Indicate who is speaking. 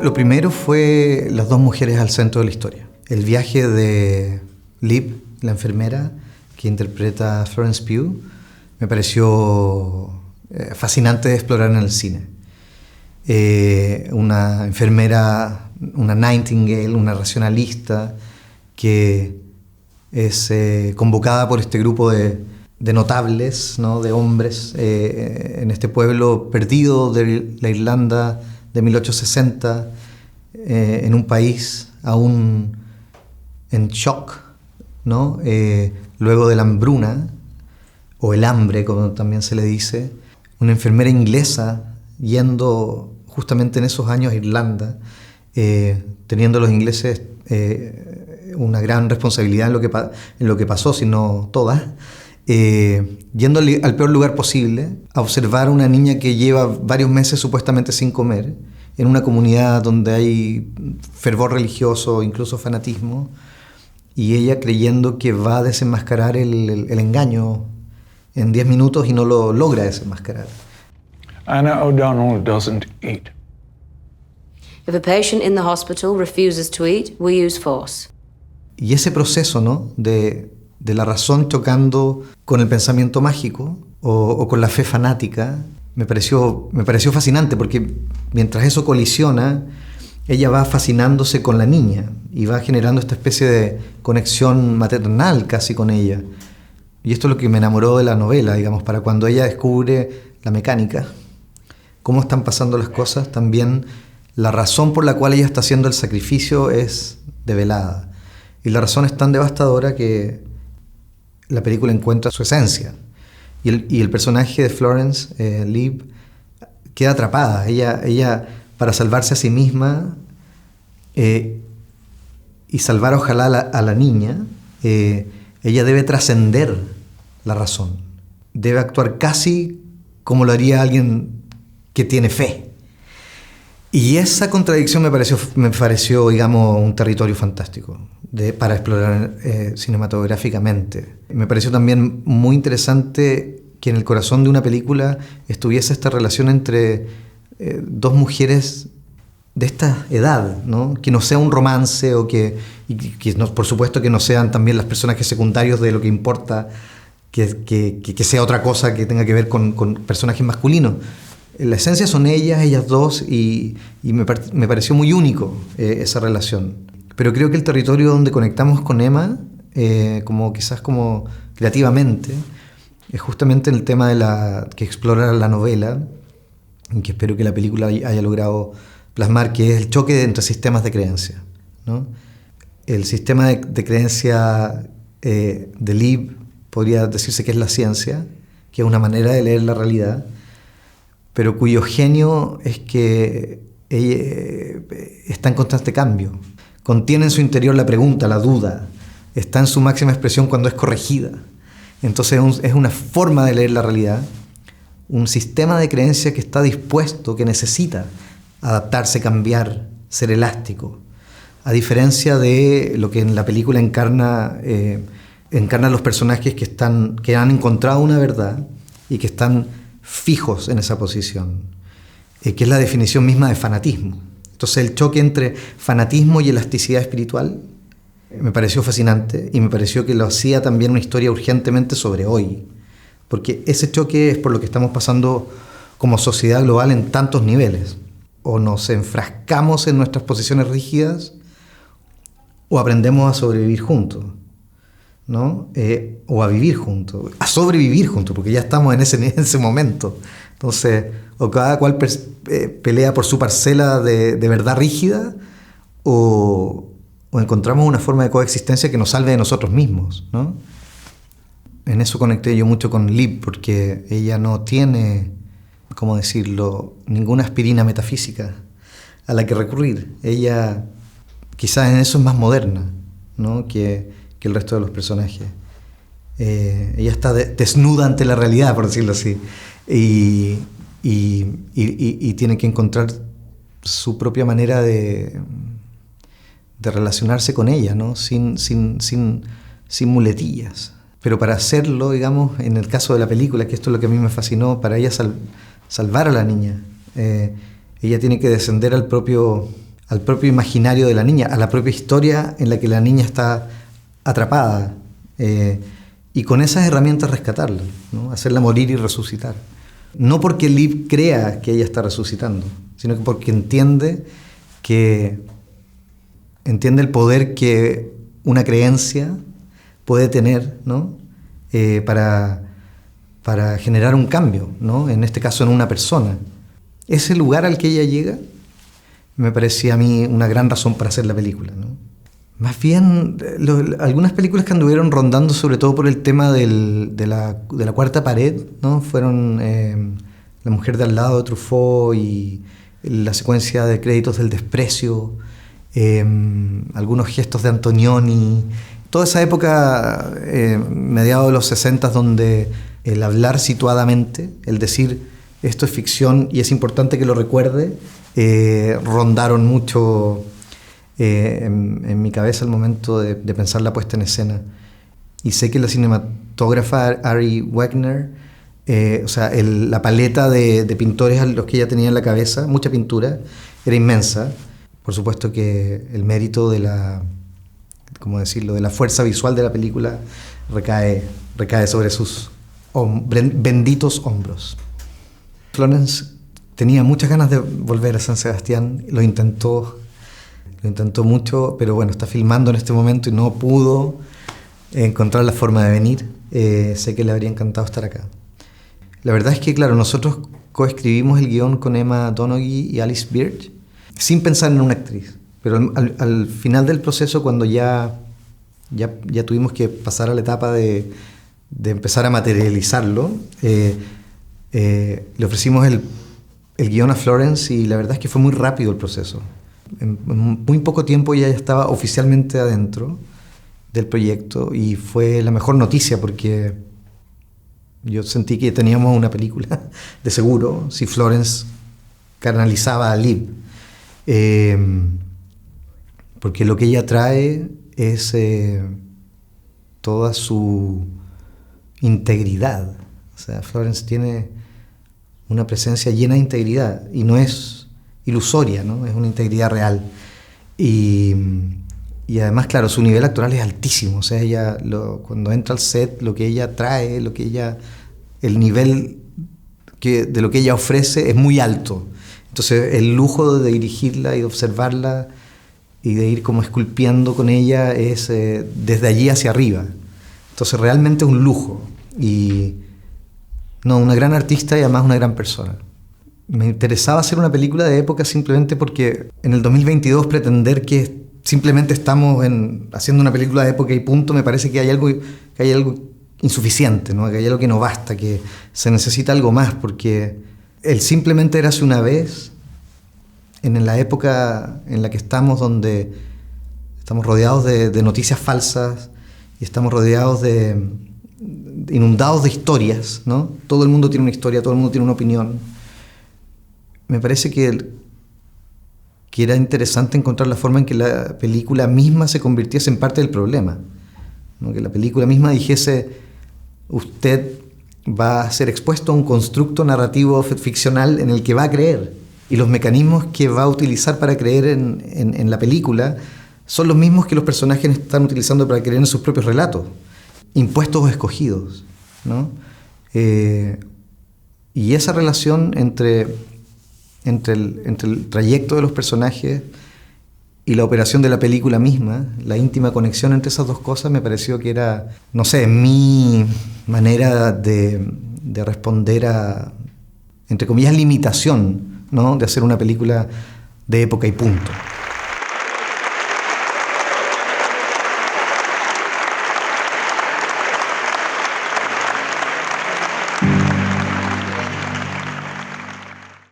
Speaker 1: Lo primero fue las dos mujeres al centro de la historia. El viaje de Liv, la enfermera, que interpreta Florence Pugh, me pareció fascinante de explorar en el cine. Una enfermera, una Nightingale, una racionalista, que es convocada por este grupo de notables, ¿no? De hombres, en este pueblo perdido de la Irlanda de 1860, en un país aún en shock, ¿no? Luego de la hambruna, o el hambre, como también se le dice. Una enfermera inglesa yendo justamente en esos años a Irlanda, teniendo los ingleses una gran responsabilidad en lo que pasó, si no toda, yendo al peor lugar posible, a observar a una niña que lleva varios meses supuestamente sin comer, en una comunidad donde hay fervor religioso, incluso fanatismo, y ella creyendo que va a desenmascarar el engaño en 10 minutos y no lo logra desenmascarar.
Speaker 2: Anna O'Donnell doesn't eat.
Speaker 3: If a patient in the hospital refuses to eat, we use force.
Speaker 1: Y ese proceso, ¿no? de la razón chocando con el pensamiento mágico o con la fe fanática, me pareció fascinante, porque mientras eso colisiona, ella va fascinándose con la niña y va generando esta especie de conexión maternal casi con ella. Y esto es lo que me enamoró de la novela, digamos, para cuando ella descubre la mecánica, cómo están pasando las cosas, también la razón por la cual ella está haciendo el sacrificio es develada. Y la razón es tan devastadora que la película encuentra su esencia. Y el personaje de Florence, Liv, queda atrapada. Ella, para salvarse a sí misma y salvar ojalá a la niña, ella debe trascender la razón. Debe actuar casi como lo haría alguien que tiene fe. Y esa contradicción me pareció, digamos, un territorio fantástico para explorar cinematográficamente. Me pareció también muy interesante que en el corazón de una película estuviese esta relación entre dos mujeres de esta edad, ¿no? Que no sea un romance y que no, por supuesto que no sean también los personajes secundarios de lo que importa, que sea otra cosa que tenga que ver con personajes masculinos. En la esencia son ellas dos, y me pareció muy único esa relación. Pero creo que el territorio donde conectamos con Emma, quizás como creativamente, es justamente el tema que explora la novela, y que espero que la película haya logrado plasmar, que es el choque entre sistemas de creencia, ¿no? El sistema de creencia de Liv podría decirse que es la ciencia, que es una manera de leer la realidad, pero cuyo genio es que ella está en constante cambio. Contiene en su interior la pregunta, la duda. Está en su máxima expresión cuando es corregida. Entonces es una forma de leer la realidad, un sistema de creencia que está dispuesto, que necesita adaptarse, cambiar, ser elástico. A diferencia de lo que en la película encarna los personajes que han encontrado una verdad y que están fijos en esa posición, que es la definición misma de fanatismo. Entonces el choque entre fanatismo y elasticidad espiritual me pareció fascinante, y me pareció que lo hacía también una historia urgentemente sobre hoy, porque ese choque es por lo que estamos pasando como sociedad global en tantos niveles. O nos enfrascamos en nuestras posiciones rígidas, o aprendemos a sobrevivir juntos, ¿no? O a vivir juntos, a sobrevivir juntos, porque ya estamos en ese momento. Entonces, o cada cual pelea por su parcela de verdad rígida, o encontramos una forma de coexistencia que nos salve de nosotros mismos, ¿no? En eso conecté yo mucho con Liv, porque ella no tiene, ¿cómo decirlo?, ninguna aspirina metafísica a la que recurrir. Ella quizás en eso es más moderna, ¿no?, que el resto de los personajes. Ella está desnuda ante la realidad, por decirlo así, y tiene que encontrar su propia manera de relacionarse con ella, ¿no?, sin muletillas. Pero para hacerlo, digamos, en el caso de la película, que esto es lo que a mí me fascinó, para ella salvar a la niña, ella tiene que descender al propio al propio imaginario de la niña, a la propia historia en la que la niña está atrapada, y con esas herramientas rescatarla, ¿no? Hacerla morir y resucitar. No porque Liv crea que ella está resucitando, sino que porque entiende el poder que una creencia puede tener, ¿no? Para generar un cambio, ¿no? En este caso en una persona. Ese lugar al que ella llega me parecía a mí una gran razón para hacer la película, ¿no? Más bien, algunas películas que anduvieron rondando sobre todo por el tema de la cuarta pared, ¿no? Fueron La mujer de al lado de Truffaut y la secuencia de créditos del desprecio, algunos gestos de Antonioni, toda esa época, mediados de los 60, donde el hablar situadamente, el decir esto es ficción y es importante que lo recuerde, rondaron mucho en mi cabeza al momento de pensar la puesta en escena. Y sé que la cinematógrafa Ari Wegner, la paleta de pintores a los que ella tenía en la cabeza, mucha pintura, era inmensa. Por supuesto que el mérito de la fuerza visual de la película recae sobre sus benditos hombros. Florence tenía muchas ganas de volver a San Sebastián, lo intentó mucho, pero bueno, está filmando en este momento y no pudo encontrar la forma de venir. Sé que le habría encantado estar acá. La verdad es que, claro, nosotros coescribimos el guión con Emma Donoghue y Alice Birch, sin pensar en una actriz. Pero al final del proceso, cuando ya tuvimos que pasar a la etapa de empezar a materializarlo, le ofrecimos el guión a Florence y la verdad es que fue muy rápido el proceso. En muy poco tiempo ella ya estaba oficialmente adentro del proyecto y fue la mejor noticia porque yo sentí que teníamos una película de seguro si Florence canalizaba a Liv, porque lo que ella trae es toda su integridad. O sea, Florence tiene una presencia llena de integridad y no es ilusoria, ¿no? Es una integridad real. Y además, claro, su nivel actoral es altísimo. O sea, ella cuando entra al set, lo que ella trae, el nivel de lo que ella ofrece es muy alto. Entonces, el lujo de dirigirla y de observarla y de ir como esculpiendo con ella es desde allí hacia arriba. Entonces, realmente es un lujo. Y una gran artista y además una gran persona. Me interesaba hacer una película de época simplemente porque en el 2022 pretender que simplemente estamos haciendo una película de época y punto, me parece que hay algo insuficiente, ¿no? Que hay algo que no basta, que se necesita algo más, porque el simplemente érase una vez, en la época en la que estamos, donde estamos rodeados de noticias falsas y estamos rodeados inundados de historias, ¿no? Todo el mundo tiene una historia, todo el mundo tiene una opinión. Me parece que era interesante encontrar la forma en que la película misma se convirtiese en parte del problema, ¿no? Que la película misma dijese: usted va a ser expuesto a un constructo narrativo ficcional en el que va a creer, y los mecanismos que va a utilizar para creer en la película son los mismos que los personajes están utilizando para creer en sus propios relatos, impuestos o escogidos, ¿no? Y esa relación entre el trayecto de los personajes y la operación de la película misma, la íntima conexión entre esas dos cosas, me pareció que era, no sé, mi manera de responder a, entre comillas, limitación, ¿no? De hacer una película de época y punto.